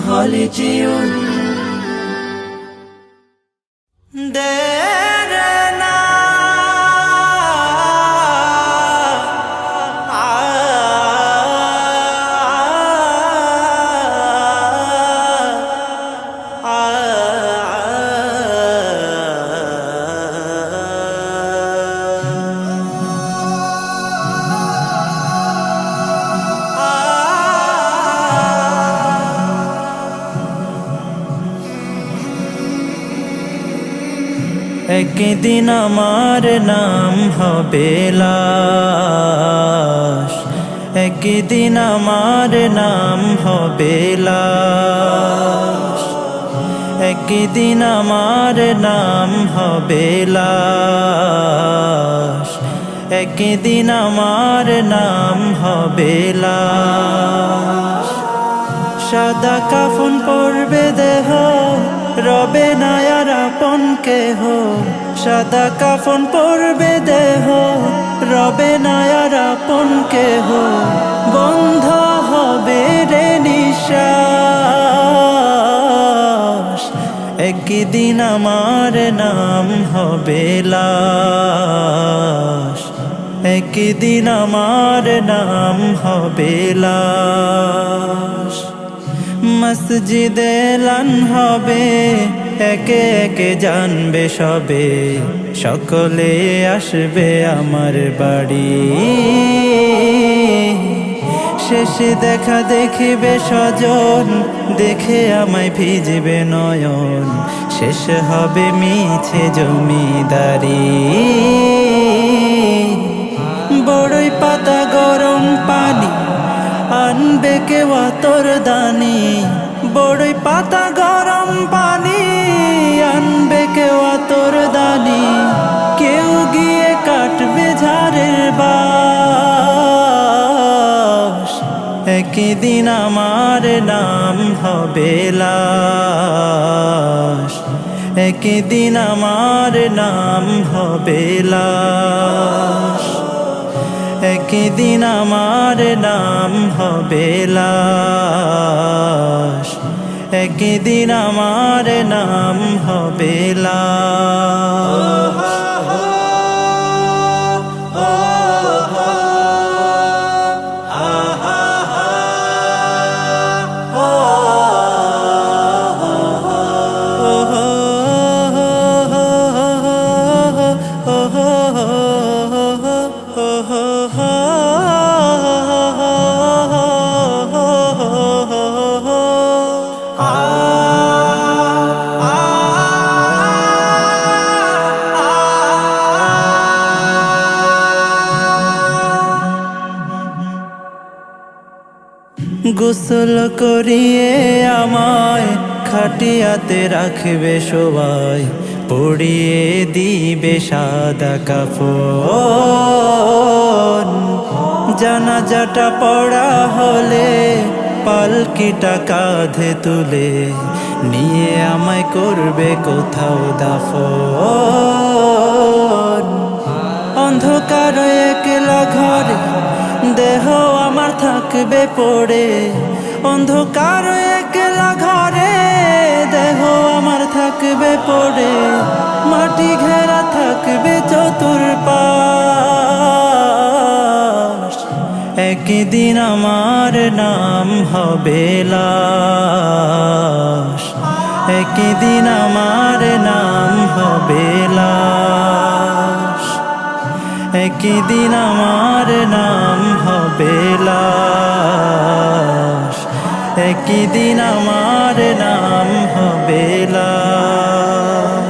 خالدون درنا একদিন আমার নাম হবে লাশ, একদিন আমার নাম হবে লাশ, একদিন আমার নাম হবে লাশ, একদিন আমার নাম হবে লাশ। সাদা কাফন পরবে দেহ, রবে না আর আপন কেহ। সাদা কাফন পরবে দেহ, রবে না আর আপন কেহ। বন্ধ হবে রে নিঃশ্বাস, একদিন আমার নাম হবে লাশ, একদিন আমার নাম হবে লাশ। মসজিদে এলান হবে, একে একে জানবে সবে, সকলে আসবে আমার বাড়ি। শেষে দেখা দেখিবে স্বজন, দেখে আমায় ভিজবে নয়ন। শেষ হবে মিছে জমিদারি, বড়ই পাতা গরম পানি আনবে কেউ আতর দানি। বড়ই পাতা গরম পানি আনবে কেউ আতর দানি। কেউ গিয়ে কাটবে ঝাড়ের বাঁশ, একদিন আমার নাম হবে লাশ, একদিন আমার নাম হবে লাশ, একদিন আমার নাম হবে লাশ, একদিন আমার নাম হবে লাশ। গোসল করিয়ে আমায় খাটিয়াতে রাখবে সবাই, পরিয়ে দিবে সাদা কাফন। জানাজাটা পড়া হলে পালকিটা কাঁধে তুলে নিয়ে আমায় করবে কোথাও দাফন। অন্ধকার একলা ঘরে দেহ আমার থাকবে পড়ে, অন্ধকার একলা ঘরে দেহ আমার থাকবে পড়ে। মাটি ঘেরা থাকবে চতুর্পাশ, একদিন আমার নাম হবে লাশ, একদিন আমার নাম হবে লাশ, একদিন আমার নাম হবে লাশ, একদিন আমার নাম হবে লাশ।